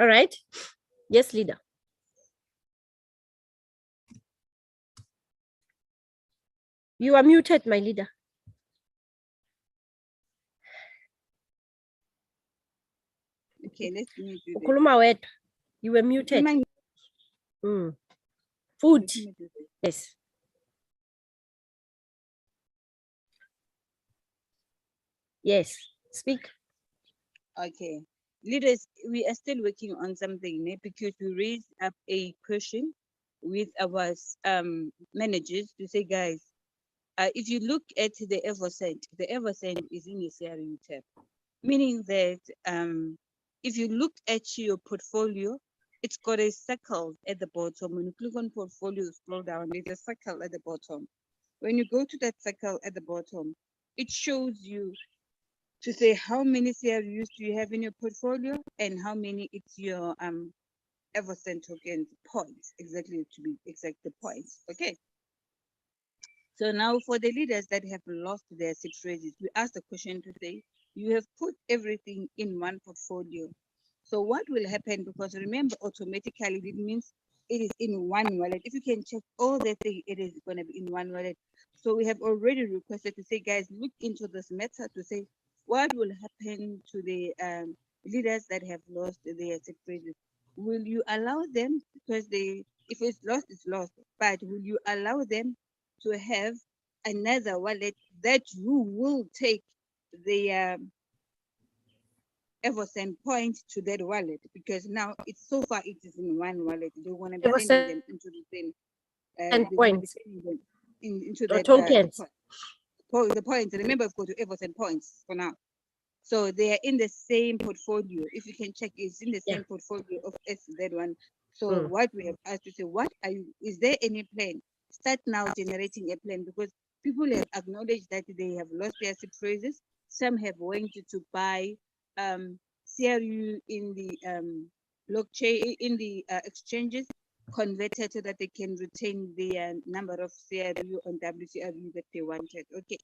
All right. Yes, leader. You are muted, my leader. Okay, let me do this. Ukuluma wet. You were muted. Food. Yes. Yes. Speak. Okay. Leaders, we are still working on something because we raised up a question with our managers to say, guys, if you look at the Eversend is in the CRU tab, meaning that if you look at your portfolio, it's got a circle at the bottom. When you click on portfolio, scroll down, there's a circle at the bottom. When you go to that circle at the bottom, it shows you to say how many CRUs do you have in your portfolio and how many it's your Eversend tokens points, exactly to be exact the points. Okay. So now for the leaders that have lost their SIP phrases, we ask the question to say, you have put everything in one portfolio. So what will happen? Because remember, automatically it means it is in one wallet. If you can check all the thing, it is going to be in one wallet. So we have already requested to say, guys, look into this matter to say what will happen to the leaders that have lost their SIP phrases. Will you allow them, because if it's lost, but will you allow them to have another wallet that you will take the Eversend points to that wallet? Because now it's so far it is in one wallet. They want to be sending them into the same and points. Into or that tokens. The points. Remember, I've got to Eversend points for now. So they are in the same portfolio. If you can check, it's in the same portfolio of SZ1. So what we have asked to say, is there any plan? Start now generating a plan, because people have acknowledged that they have lost their SIP phrases. Some have went to buy CRU in the blockchain, in the exchanges, converted so that they can retain the number of CRU on WCRU that they wanted. Okay.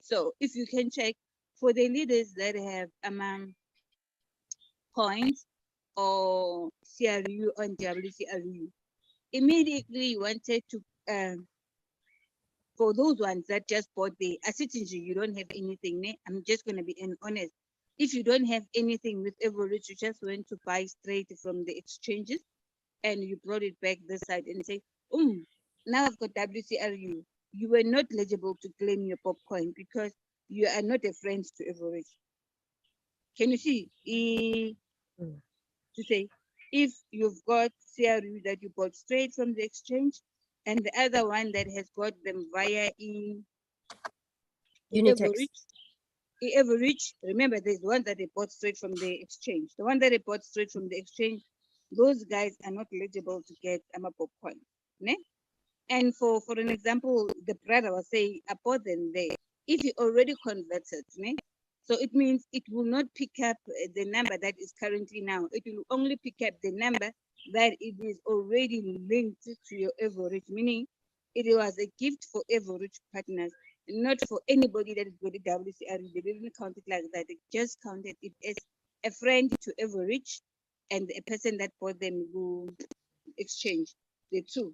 So if you can check, for the leaders that have points or CRU on WCRU, immediately wanted to, for those ones that just bought the Assetting, you don't have anything. I'm just going to be honest. If you don't have anything with Everidge, you just went to buy straight from the exchanges and you brought it back this side and say, now I've got WCRU. You were not eligible to claim your popcoin because you are not a friend to Everidge. Can you see? To say, if you've got CRU that you bought straight from the exchange and the other one that has got them via Everidge, remember there's one that they bought straight from the exchange. The one that they bought straight from the exchange, those guys are not eligible to get popcoin. Ne? And for an example, the brother was saying, I bought them there. If you already converted, ne? So it means it will not pick up the number that is currently now. It will only pick up the number that it is already linked to your Everidge, meaning it was a gift for Everidge partners, not for anybody that is going to WCRU. They didn't count it like that. They just counted it as a friend to Everidge and a person that bought them who exchange. The two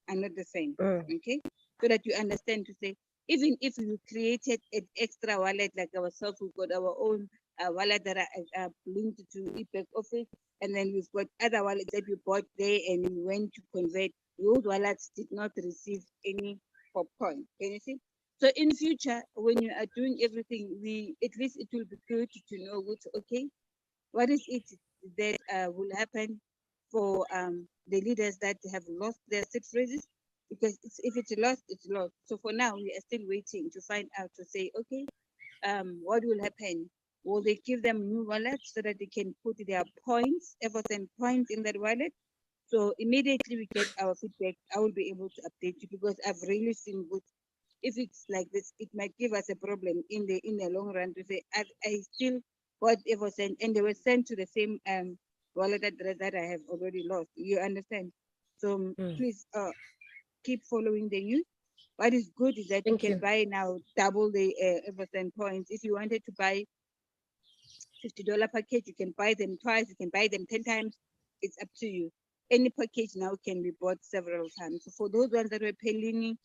are not the same. Okay, so that you understand to say, even if you created an extra wallet like ourselves, we've got our own wallet that are linked to eBack Office, and then we've got other wallets that we bought there and we went to convert. Those wallets did not receive any popcoin. Can you see? So in future, when you are doing everything, at least it will be good to know which, okay, what is it that will happen for the leaders that have lost their SIP phrases, because if it's lost, it's lost. So for now, we are still waiting to find out to say, okay, what will happen? Will they give them new wallets so that they can put their points, Eversend points in that wallet? So immediately we get our feedback, I will be able to update you, because I've really seen good. If it's like this, it might give us a problem in the long run to say, I still bought Eversend and they were sent to the same wallet address that I have already lost. You understand? So please keep following the news. What is good is that you can buy now double the Eversend points. If you wanted to buy $50 package, you can buy them twice, you can buy them 10 times. It's up to you. Any package now can be bought several times. So for those ones that were paying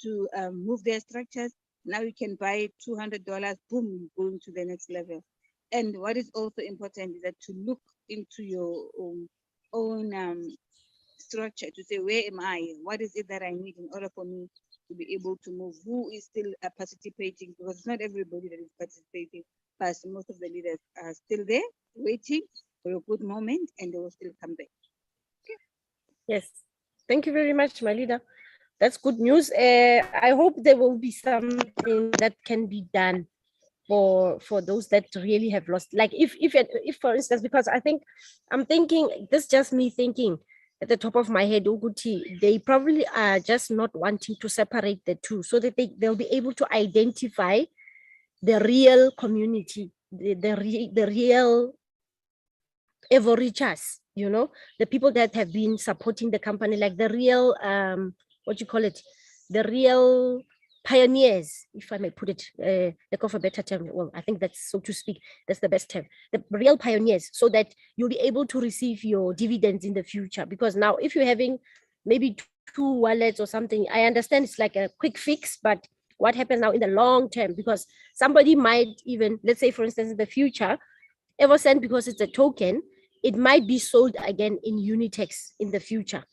to move their structures, now you can buy $200, boom, going to the next level. And what is also important is that to look into your own structure to say, where am I? What is it that I need in order for me to be able to move? Who is still participating? Because it's not everybody that is participating, but most of the leaders are still there waiting for a good moment, and they will still come back. Yes. Thank you very much, my leader. That's good news. I hope there will be something that can be done for those that really have lost. Like if for instance, because I'm thinking, this is just me thinking at the top of my head, Uguti, they probably are just not wanting to separate the two so that they'll be able to identify the real community, the real Evorichas, you know, the people that have been supporting the company, like the real, what you call it, the real pioneers, if I may put it, like of a better term. Well, I think that's, so to speak, that's the best term, the real pioneers, so that you'll be able to receive your dividends in the future. Because now if you're having maybe two wallets or something, I understand it's like a quick fix, but what happens now in the long term? Because somebody might even, let's say for instance, in the future, Evercent, because it's a token, it might be sold again in Unitex in the future.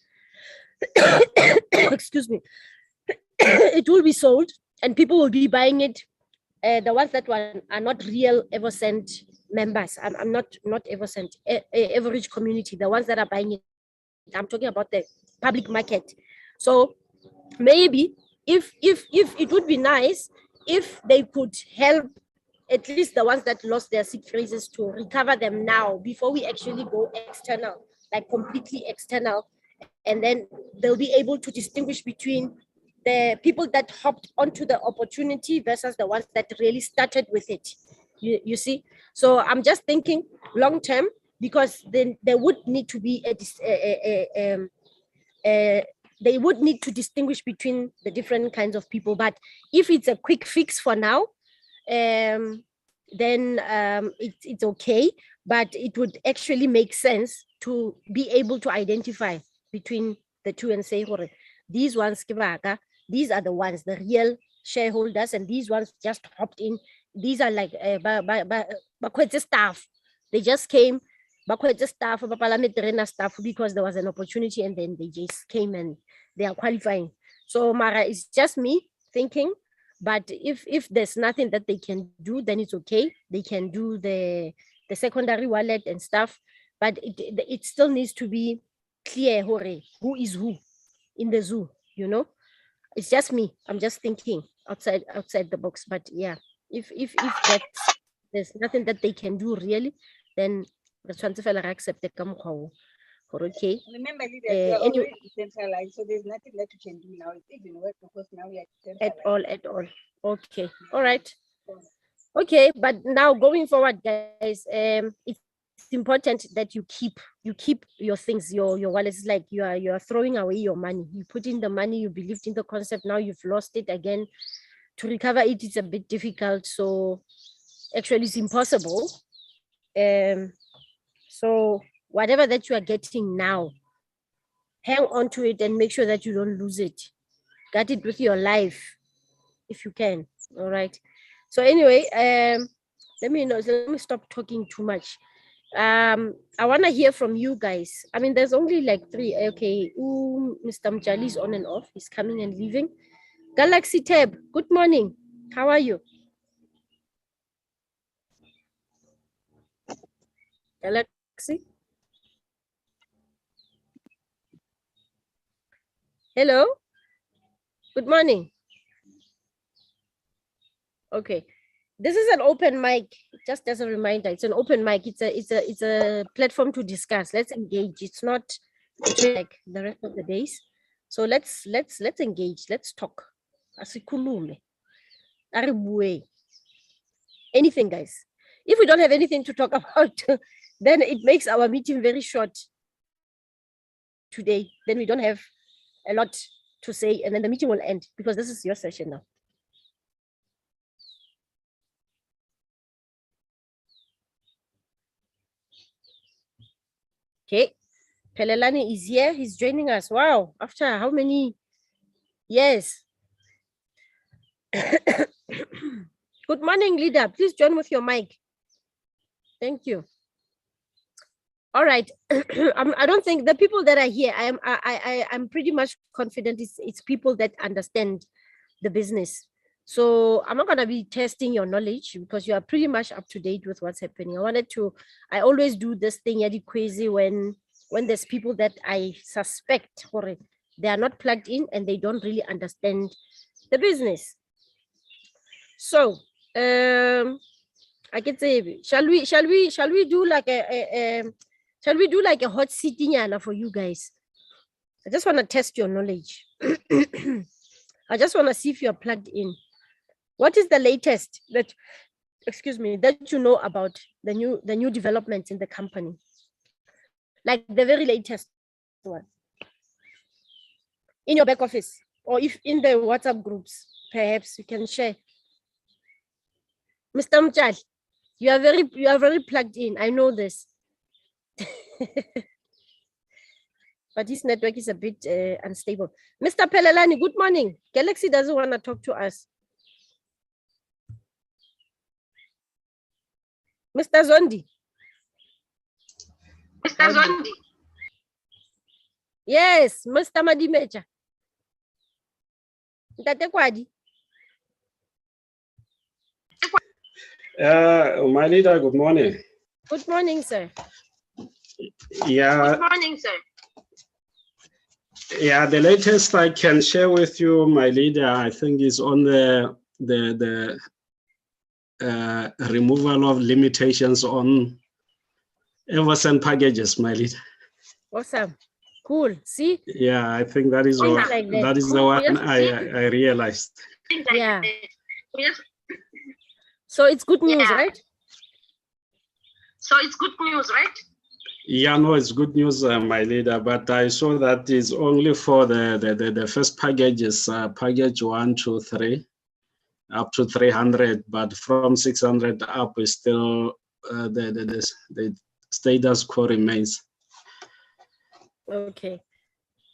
Excuse me. It will be sold and people will be buying it. The ones that are not real Evercent members. I'm not Evercent, average community, the ones that are buying it. I'm talking about the public market. So maybe if it would be nice if they could help at least the ones that lost their seed phrases to recover them now before we actually go external, like completely external. And then they'll be able to distinguish between the people that hopped onto the opportunity versus the ones that really started with it. You see? So I'm just thinking long term, because then there would need to be they would need to distinguish between the different kinds of people. But if it's a quick fix for now, then it's okay. But it would actually make sense to be able to identify between the two and say, these ones, these are the ones, the real shareholders, and these ones just hopped in. These are like staff. They just came, staff, staff, because there was an opportunity, and then they just came and they are qualifying. So Mara, it's just me thinking. But if there's nothing that they can do, then it's okay. They can do the secondary wallet and stuff, but it still needs to be clear who is who in the zoo, you know. It's just me. I'm just thinking outside the box. But yeah, if there's nothing that they can do really, then the transfer accept the okay. Remember, leaders, we are already decentralized, so there's nothing that you can do now. It's even worse because now we are decentralized. At all. Okay. All right. Okay, but now going forward, guys, it's important that you keep your things, your wallets. Like you are throwing away your money. You put in the money, you believed in the concept, now you've lost it again. To recover it is a bit difficult. So actually it's impossible. So whatever that you are getting now, hang on to it and make sure that you don't lose it. Get it with your life if you can. All right. So anyway, let me stop talking too much. I want to hear from you guys. I mean, there's only like 3. Okay. Mr. Mjali is on and off. He's coming and leaving. Galaxy Tab, good morning. How are you? Galaxy? Hello? Good morning. Okay. This is an open mic, just as a reminder. It's an open mic. It's a platform to discuss. Let's engage. It's not like the rest of the days. So let's engage. Let's talk. Asikhulume. Aribuwe. Anything, guys. If we don't have anything to talk about, then it makes our meeting very short today. Then we don't have a lot to say, and then the meeting will end, because this is your session now. Okay. Pelelani is here. He's joining us. Wow. After how many years? Good morning, leader. Please join with your mic. Thank you. All right. I don't think the people that are here, I'm pretty much confident it's people that understand the business. So I'm not going to be testing your knowledge because you are pretty much up to date with what's happening. I always do this thing crazy when there's people that I suspect or they are not plugged in and they don't really understand the business. So I can say, shall we do like shall we do like a hot seating for you guys? I just want to test your knowledge. I just want to see if you're plugged in. What is the latest that you know about the new developments in the company? Like the very latest one. In your back office, or if in the WhatsApp groups, perhaps you can share. Mr. Mchal, you are very plugged in. I know this. But his network is a bit unstable. Mr. Pelelani, good morning. Galaxy doesn't want to talk to us. Mr. Zondi. Mr. Zondi. Yes, Mr. Madimecha. Ntate Kwadi. My leader, good morning. Good morning, sir. Yeah. Good morning, sir. Yeah, the latest I can share with you, my leader, I think is on the removal of limitations on Eversend packages, my leader. Awesome. Cool. See? Yeah, I think that is what like that. that is the one I realized. Yeah. So it's good news, Yeah. right? So it's good news, right? Yeah, no, it's good news, my leader. But I saw that is only for the first packages, package 1, 2, 3, up to 300. But from 600 up, is still the status quo remains. Okay.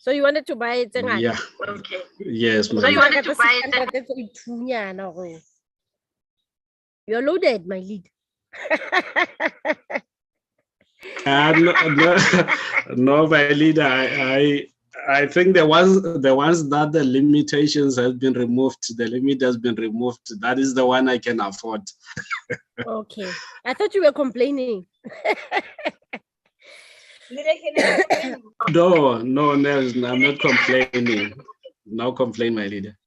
So you wanted to buy it? Yeah. Okay. Yes, my So you leader. wanted to buy it? You're loaded, my lead. No, my leader. I think the ones that the limitations have been removed, the limit has been removed. That is the one I can afford. Okay. I thought you were complaining. No, I'm not complaining. No complaint, my leader.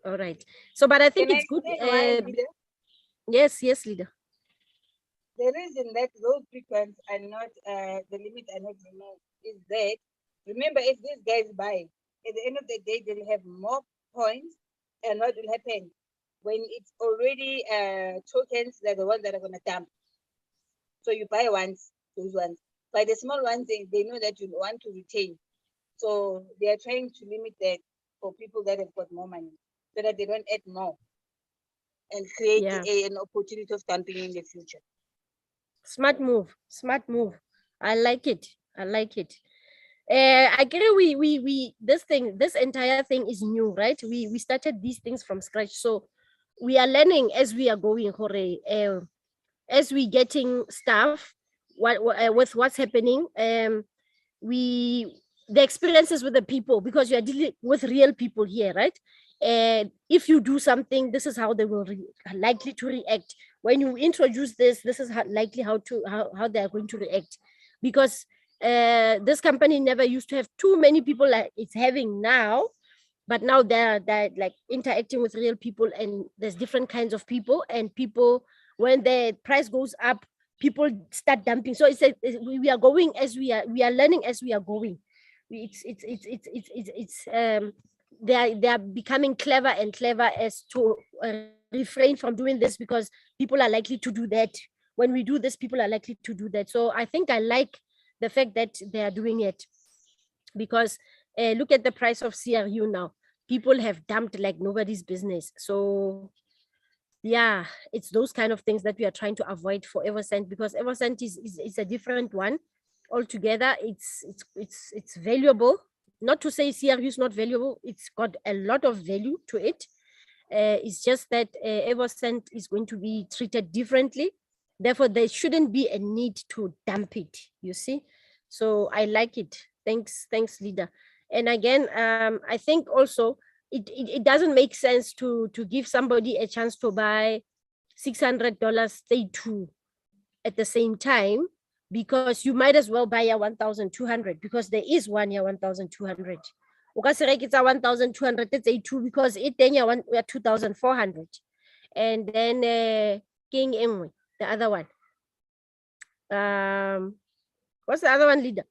All right. So, but I think Can it's I good. explain why, leader? Yes, leader. The reason that those frequents are not, the limit are not removed is that, remember, if these guys buy, at the end of the day, they'll have more points. And what will happen when it's already tokens that are the ones that are going to dump? So you buy once, those ones. By the small ones, they know that you want to retain. So they are trying to limit that for people that have got more money so that they don't add more and create an opportunity of dumping in the future. Smart move. I like it. I agree. We this entire thing is new, right? We started these things from scratch, so we are learning as we are going. As we getting stuff, with what's happening. The experiences with the people, because you are dealing with real people here, right? And if you do something, this is how they will likely to react. When you introduce this is how they are going to react, because this company never used to have too many people like it's having now, but now they're like interacting with real people, and there's different kinds of people, and people, when the price goes up, people start dumping. So we are going as we are learning as we are going. They are becoming clever as to refrain from doing this, because people are likely to do that. When we do this, people are likely to do that. So I think I like the fact that they are doing it, because look at the price of CRU now. People have dumped like nobody's business. So yeah, it's those kind of things that we are trying to avoid for Eversend, because Eversend is a different one. altogether, it's valuable. Not to say CRU is not valuable. It's got a lot of value to it. It's just that Evercent is going to be treated differently. Therefore, there shouldn't be a need to dump it, you see. So I like it. Thanks, leader. And again, I think also it doesn't make sense to give somebody a chance to buy $600 state 2 at the same time, because you might as well buy a 1,200, because there is one year 1,200. It's a 1,200, it's a 2 because it then you 2,400. And then King Emwe, the other one. What's the other one, leader?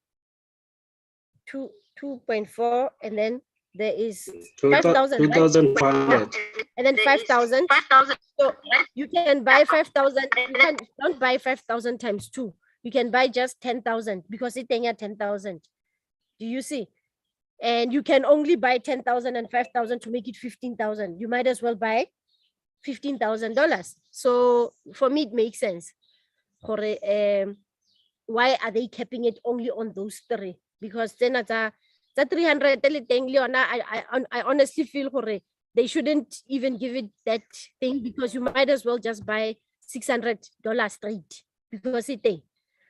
2.4, and then there is 5,000. 2,500. And then 5,000. So you can buy 5,000. You don't buy 5,000 times 2. You can buy just 10,000 because it's 10,000. Do you see? And you can only buy 10,000 and 5,000 to make it 15,000. You might as well buy $15,000. So for me, it makes sense. Why are they capping it only on those 3? Because then it's a 300. I honestly feel they shouldn't even give it that thing, because you might as well just buy $600 straight, because it thing.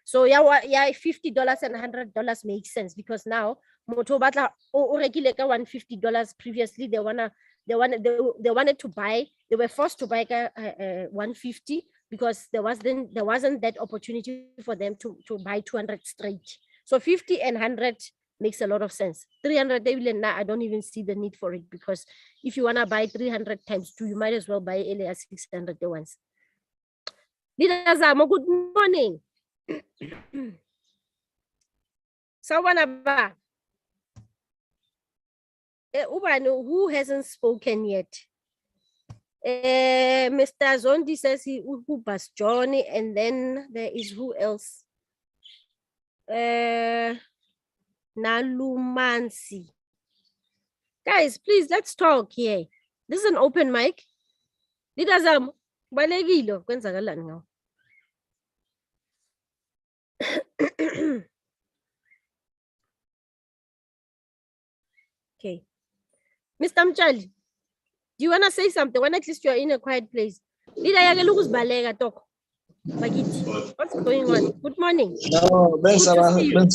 So yeah, $50 and $100 makes sense, because now $150 previously they wanted to buy, they were forced to buy 150 because there wasn't that opportunity for them to buy 200 straight. So 50 and 100 makes a lot of sense. 300, I don't even see the need for it, because if you want to buy 300 times 2, you might as well buy earlier 600 at once. Leader Zamo, good morning. Sawanaba. Who hasn't spoken yet? Mr. Zondi says he was Johnny, and then there is who else? Nalumansi. Guys, please, let's talk here. This is an open mic. Leader Zamo, balekile kwenzakalani ngawo? Okay. Mr. Mchali, do you want to say something? When at least you're in a quiet place. What's going on? Good morning. No, Ben Salam. Ben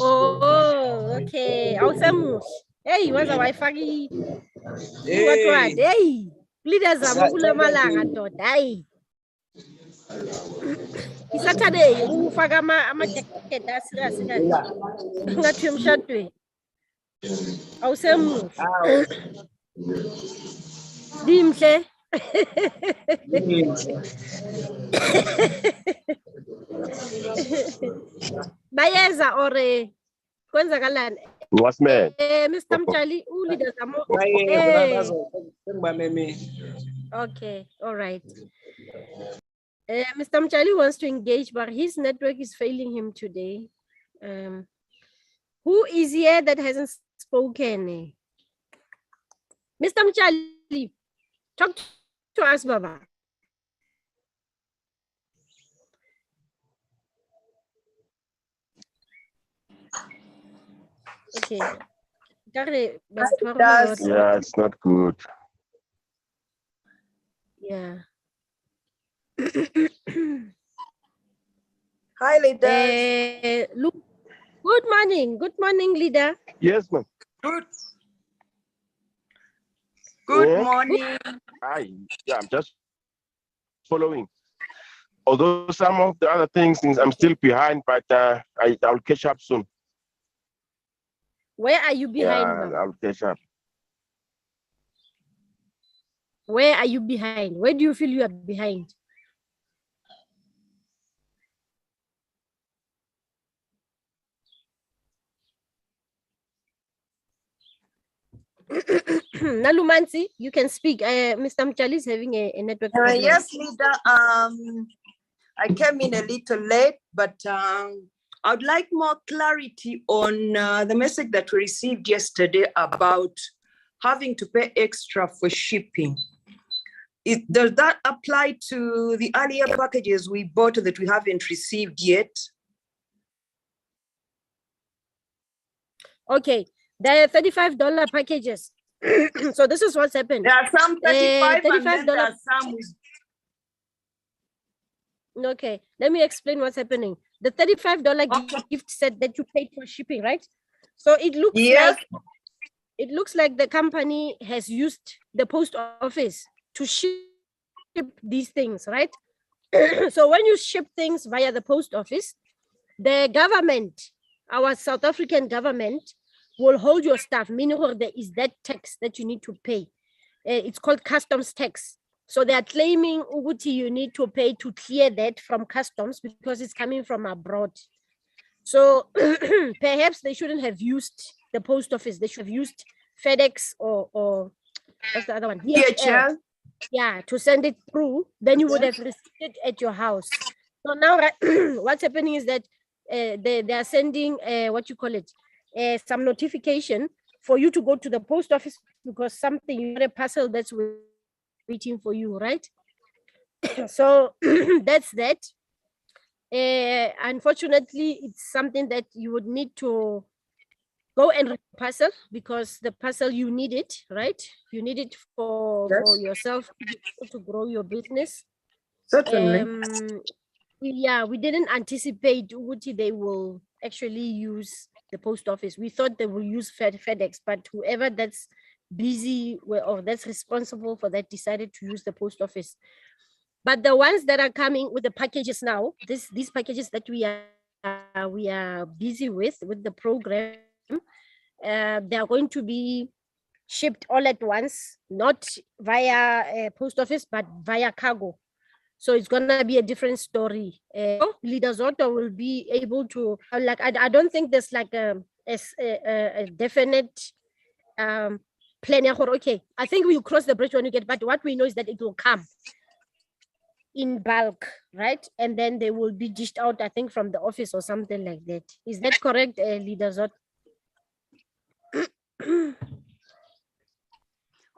Oh, okay. Awesome. Hey, what's a Wi-Fi? What? Hey, leaders are malanga to die. Saturday, ufagama amajacket asira ngathi umshadweni. Awusemuhle. Dimhle. Bayeza ore kwenzakalani? What's man? Mr. Mchali, leaders are okay, all right. Mr. Mchali wants to engage, but his network is failing him today. Who is here that hasn't spoken? Mr. Mchali, talk to us, Baba. Okay. Yeah, it's not good. Yeah. Hi, leader. Look, good morning, leader. Yes, ma'am. Good morning. Yeah, I'm just following. Although some of the other things I'm still behind, but I'll catch up soon. Where are you behind? Yeah, I'll catch up. Where are you behind? Where do you feel you are behind? Nalumansi, you can speak. Mr. Mchali is having a network problem. Yes, leader. I came in a little late, but I would like more clarity on the message that we received yesterday about having to pay extra for shipping. Does that apply to the earlier packages we bought that we haven't received yet? Okay, there are $35 packages. So this is what's happened. There are some 35 and then there $35. are some with... Okay, let me explain what's happening. The $35 gift set that you paid for shipping, right? So it looks Yes. like the company has used the post office to ship these things, right? So when you ship things via the post office, the government, our South African government, will hold your stuff, meaning there is that tax that you need to pay. It's called customs tax. So they are claiming Uguti you need to pay to clear that from customs because it's coming from abroad. So perhaps they shouldn't have used the post office. They should have used FedEx or what's the other one? DHL. Yeah, to send it through. Then you would have received it at your house. So now what's happening is that they are sending what you call it, some notification for you to go to the post office because something, you got a parcel that's waiting for you, right? So that's that. Unfortunately, it's something that you would need to go and parcel because the parcel you need it, right? You need it for yourself to grow your business. Certainly. Yeah, we didn't anticipate they will actually use the post office. We thought they will use FedEx, but whoever that's busy or that's responsible for that decided to use the post office. But the ones that are coming with the packages now, these packages that we are busy with the program, they are going to be shipped all at once, not via post office, but via cargo. So it's gonna be a different story. Leader Zotto will be able to I don't think there's like a definite plan. Okay, I think we'll cross the bridge when we get, but what we know is that it will come in bulk, right? And then they will be dished out, I think, from the office or something like that. Is that correct, Leader Zotto?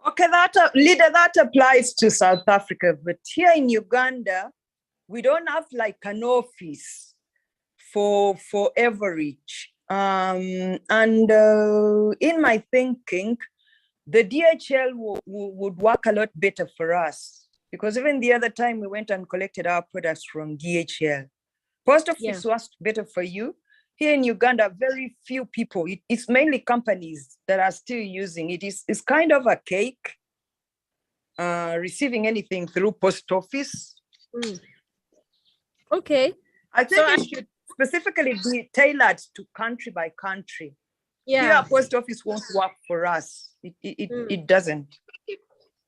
Okay, that applies to South Africa, but here in Uganda, we don't have like an office for Everidge. And in my thinking, the DHL would work a lot better for us because even the other time we went and collected our products from DHL. Post office was better for you. Here in Uganda, very few people, it's mainly companies that are still using it. It's kind of a cake, receiving anything through post office. Okay. I think it should specifically be tailored to country by country. Yeah. Here, post office won't work for us. It doesn't.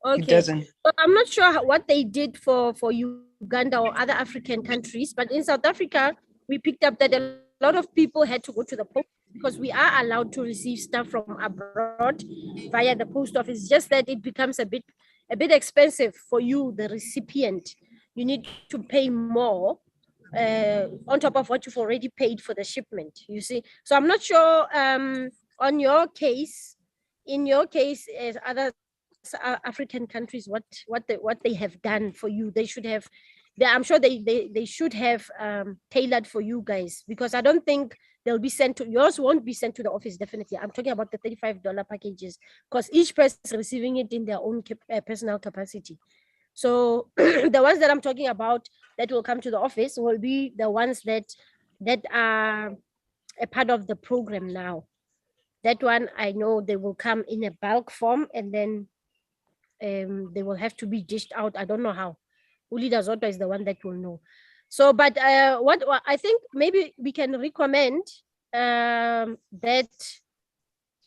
Okay. It doesn't. So I'm not sure what they did for Uganda or other African countries, but in South Africa, we picked up that a lot of people had to go to the post because we are allowed to receive stuff from abroad via the post office. Just that it becomes a bit expensive for you, the recipient. You need to pay more on top of what you've already paid for the shipment. You see, so I'm not sure. On your case, in your case, as other African countries, what they have done for you, they should have. I'm sure they should have tailored for you guys, because I don't think they'll be sent to, yours won't be sent to the office, definitely. I'm talking about the $35 packages, because each person is receiving it in their own personal capacity. So the ones that I'm talking about that will come to the office will be the ones that are a part of the program now. That one, I know they will come in a bulk form, and then they will have to be dished out. I don't know how. Leader Zotto is the one that will know. So, but what I think maybe we can recommend that.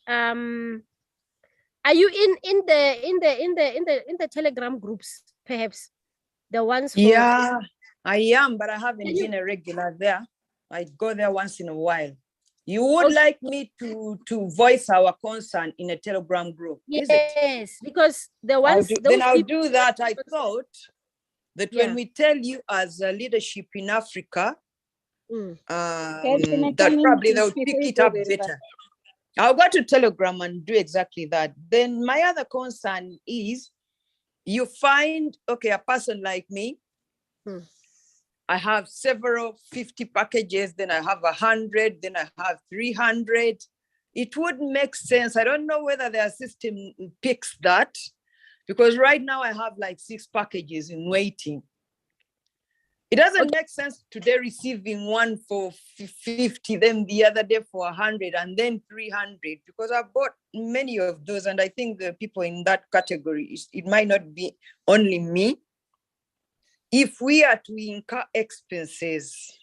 Are you in the Telegram groups, perhaps? The ones for, yeah, I am, but I haven't been a regular there. I go there once in a while. You would like me to voice our concern in a Telegram group? Yes, is it? Because the ones I'll do that. I thought that when we tell you as a leadership in Africa, that probably they'll pick it up better. I'll go to Telegram and do exactly that. Then my other concern is you find, okay, a person like me, I have several 50 packages, then I have 100, then I have 300. It would make sense. I don't know whether their system picks that, because right now I have like 6 packages in waiting. It doesn't make sense today receiving one for 50, then the other day for 100, and then 300, because I bought many of those. And I think the people in that category, it might not be only me. If we are to incur expenses,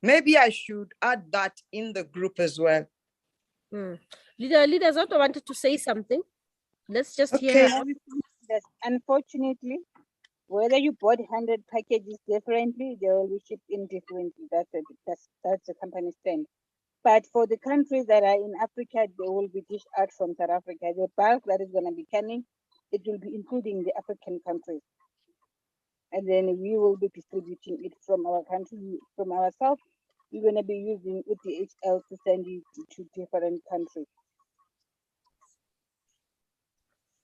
maybe I should add that in the group as well. Leader Zoto wanted to say something. Let's just hear Okay. her out. That unfortunately, whether you bought 100 packages differently, they will be shipped in differently. That's the company stand. But for the countries that are in Africa, they will be dished out from South Africa. The bulk that is going to be coming, it will be including the African countries. And then we will be distributing it from our country, from ourselves. We're going to be using UDHL to send it to different countries.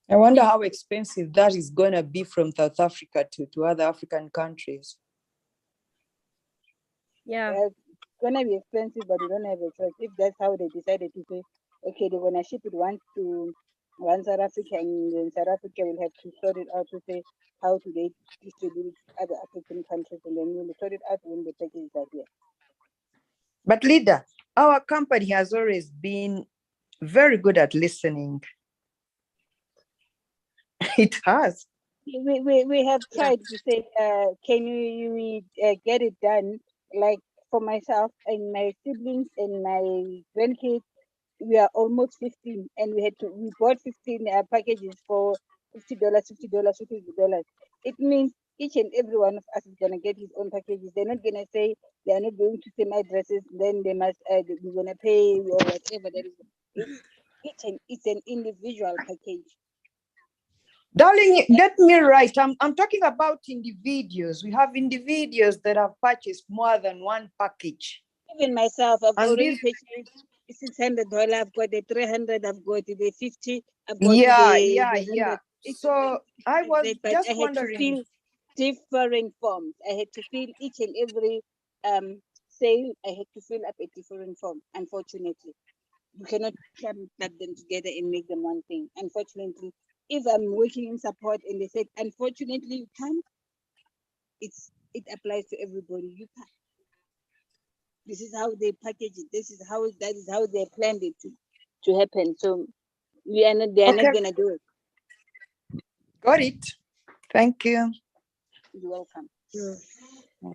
I wonder how expensive that is going to be from South Africa to other African countries. Yeah. It's going to be expensive, but we don't have a choice. If that's how they decided to say, okay, they're going to ship it once to South Africa, and then South Africa will have to sort it out to say how do they distribute it to other African countries, and then we'll sort it out when the packages are here. But leader, our company has always been very good at listening. It has. We have tried to say, can we get it done? Like for myself and my siblings and my grandkids, we are almost 15, and we bought 15 packages for $50, $50. It means each and every one of us is gonna get his own packages. They're not gonna say they are not going to same addresses. Then they must we're gonna pay or whatever. That is, it's an individual package. Darling, get me right. I'm talking about individuals. We have individuals that have purchased more than one package. Even myself, I've And already this- purchased $600. I've got the 300. I've got the 50. I've got Yeah. the 100. So I was But just I had wondering. to fill different forms. I had to fill each and every sale. I had to fill up a different form. Unfortunately, you cannot plug them together and make them one thing. Unfortunately, if I'm working in support and they said, unfortunately, you can't, it applies to everybody. You can't. This is how they package it. That is how they planned it to happen. So they are not gonna do it. Got it. Thank you. You're welcome.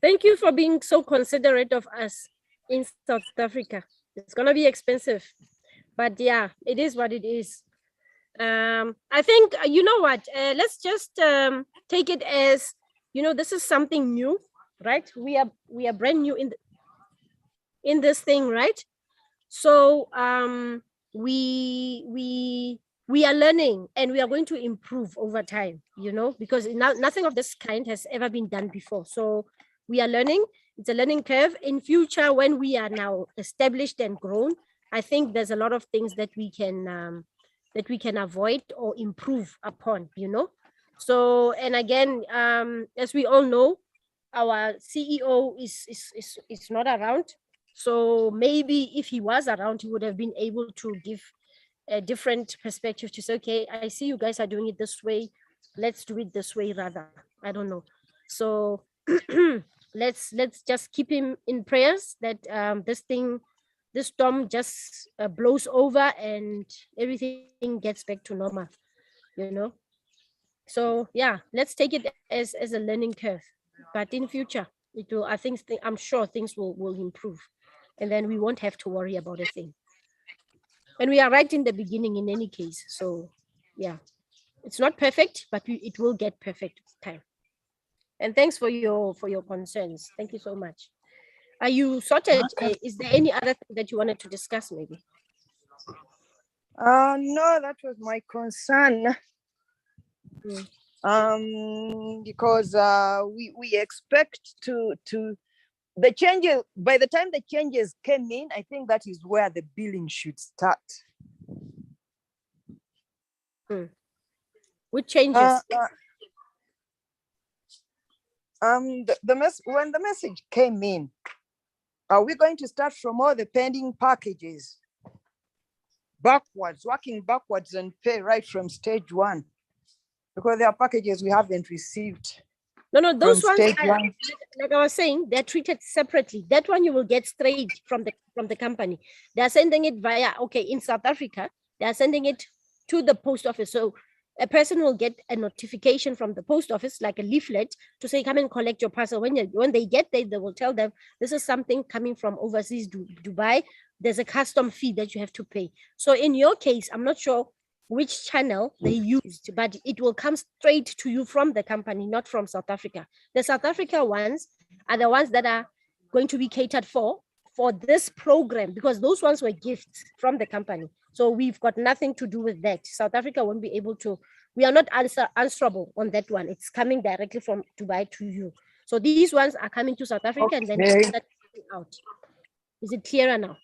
Thank you for being so considerate of us in South Africa. It's gonna be expensive, but yeah, it is what it is. I think you know what. Let's just take it as, you know, this is something new, right? We are brand new in this thing, right? So we are learning, and we are going to improve over time, you know, because nothing of this kind has ever been done before. So we are learning. It's a learning curve. In future, when we are now established and grown, I think there's a lot of things that we can avoid or improve upon, you know. So, and again, as we all know, our CEO is not around. So maybe if he was around, he would have been able to give a different perspective to say, okay, I see you guys are doing it this way. Let's do it this way rather. I don't know. So let's just keep him in prayers that this storm just blows over and everything gets back to normal, you know. So yeah, let's take it as a learning curve. But in future, it will. I'm sure things will improve, and then we won't have to worry about a thing. And we are right in the beginning in any case. So yeah, it's not perfect, but it will get perfect with time. And thanks for your concerns. Thank you so much. Are you sorted? Okay. Is there any other thing that you wanted to discuss maybe? No, that was my concern. Because we expect to the changes, by the time the changes came in, I think that is where the billing should start. Which changes? When the message came in, are we going to start from all the pending packages backwards, working backwards and pay right from stage one? Because there are packages we haven't received. No, those from ones, stage one. like I was saying, they're treated separately. That one you will get straight from the company. They are sending it via, okay, in South Africa, they are sending it to the post office. So a person will get a notification from the post office, like a leaflet, to say, come and collect your parcel. When they get there, they will tell them, this is something coming from overseas Dubai. There's a custom fee that you have to pay. So in your case, I'm not sure which channel they used, but it will come straight to you from the company, not from South Africa. The South Africa ones are the ones that are going to be catered for this program, because those ones were gifts from the company. So we've got nothing to do with that. South Africa won't be able to, we are not answerable on that one. It's coming directly from Dubai to you. So these ones are coming to South Africa and then out. Is it clearer now?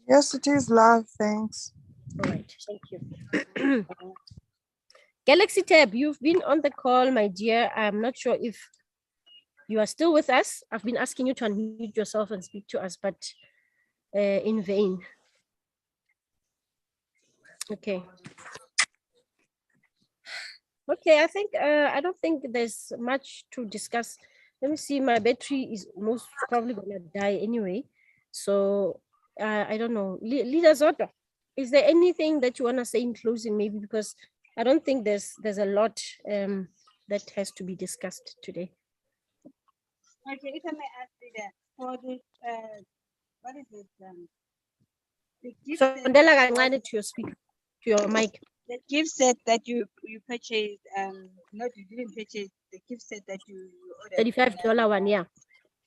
Yes, it is, love. Thanks. All right, thank you. Galaxy Tab, you've been on the call, my dear. I'm not sure if you are still with us. I've been asking you to unmute yourself and speak to us, but in vain. Okay. Okay, I think I don't think there's much to discuss. Let me see, my battery is most probably gonna die anyway. So I don't know. Leader Zoto, is there anything that you wanna say in closing, maybe, because I don't think there's a lot that has to be discussed today. Okay, if I may ask you that for this, what is it? The gift So set, Ndela kancane to your speaker, to your mic. the gift set that you purchased, not you didn't purchase the gift set that you ordered. $35 one, yeah.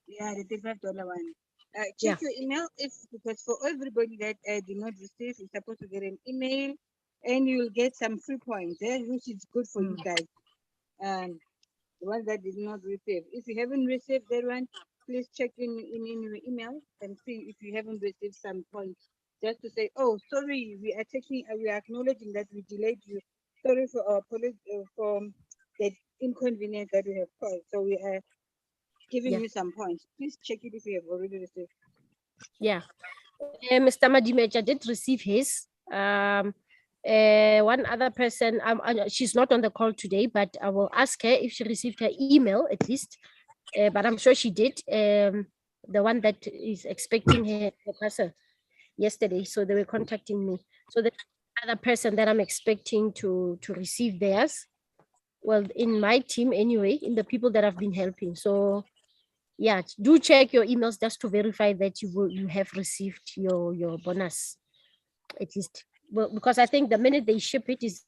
Yeah, the $35 one. Check Yeah. your email, because for everybody that did not receive, you're supposed to get an email, and you'll get some free points there, which is good for you guys. The ones that did not receive. If you haven't received that one, please check in your email and see if you haven't received some points. Just to say, oh, sorry, we are acknowledging that we delayed you. Sorry for our for the inconvenience that we have caused. So we are giving you some points. Please check it if you have already received. Yeah. Mr. Madimeja did receive his. One other person, she's not on the call today, but I will ask her if she received her email at least. But I'm sure she did. The one that is expecting her parcel yesterday, so they were contacting me. So the other person that I'm expecting to receive theirs, well, in my team anyway, in the people that I've been helping. So yeah, do check your emails just to verify that you have received your bonus, at least. Well, because I think the minute they ship it is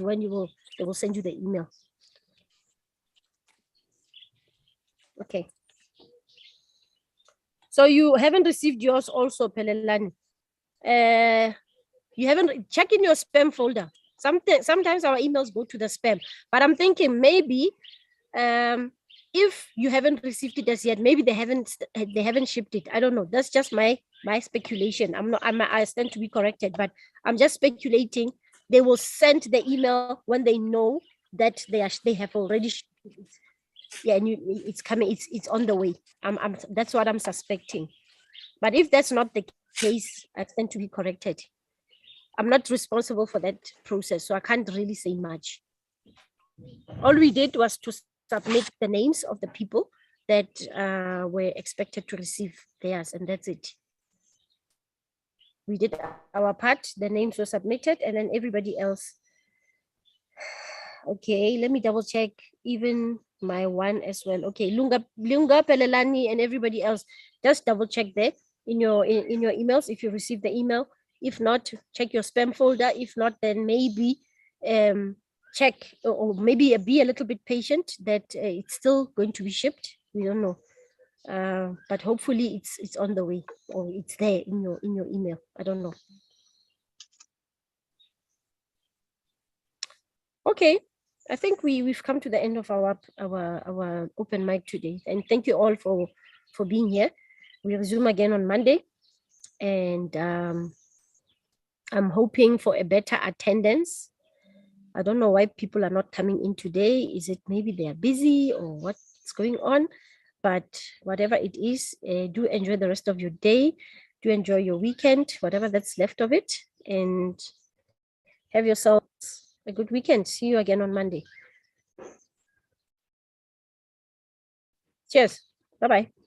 when they will send you the email. Okay. So you haven't received yours also, Pelelani. You haven't checked in your spam folder. Sometimes our emails go to the spam, but I'm thinking maybe if you haven't received it as yet, maybe they haven't shipped it. I don't know. That's just my speculation. I stand to be corrected, but I'm just speculating. They will send the email when they know that they have already shipped it. Yeah, and it's coming. It's on the way. That's what I'm suspecting. But if that's not the case, I stand to be corrected. I'm not responsible for that process, so I can't really say much. All we did was to submit the names of the people that were expected to receive theirs, and that's it. We did our part, the names were submitted, and then everybody else. Okay, let me double check even my one as well. Okay, Lunga, Pelelani, and everybody else, just double check there in your emails if you received the email. If not, check your spam folder. If not, then maybe check, or maybe be a little bit patient that it's still going to be shipped. We don't know, but hopefully it's on the way, or it's there in your email. I don't know. Okay, I think we've come to the end of our open mic today, and thank you all for for being here. We resume again on Monday, and I'm hoping for a better attendance. I don't know why people are not coming in today. Is it maybe they are busy or what's going on? But whatever it is, do enjoy the rest of your day. Do enjoy your weekend, whatever that's left of it, and have yourselves a good weekend. See you again on Monday. Cheers. Bye-bye.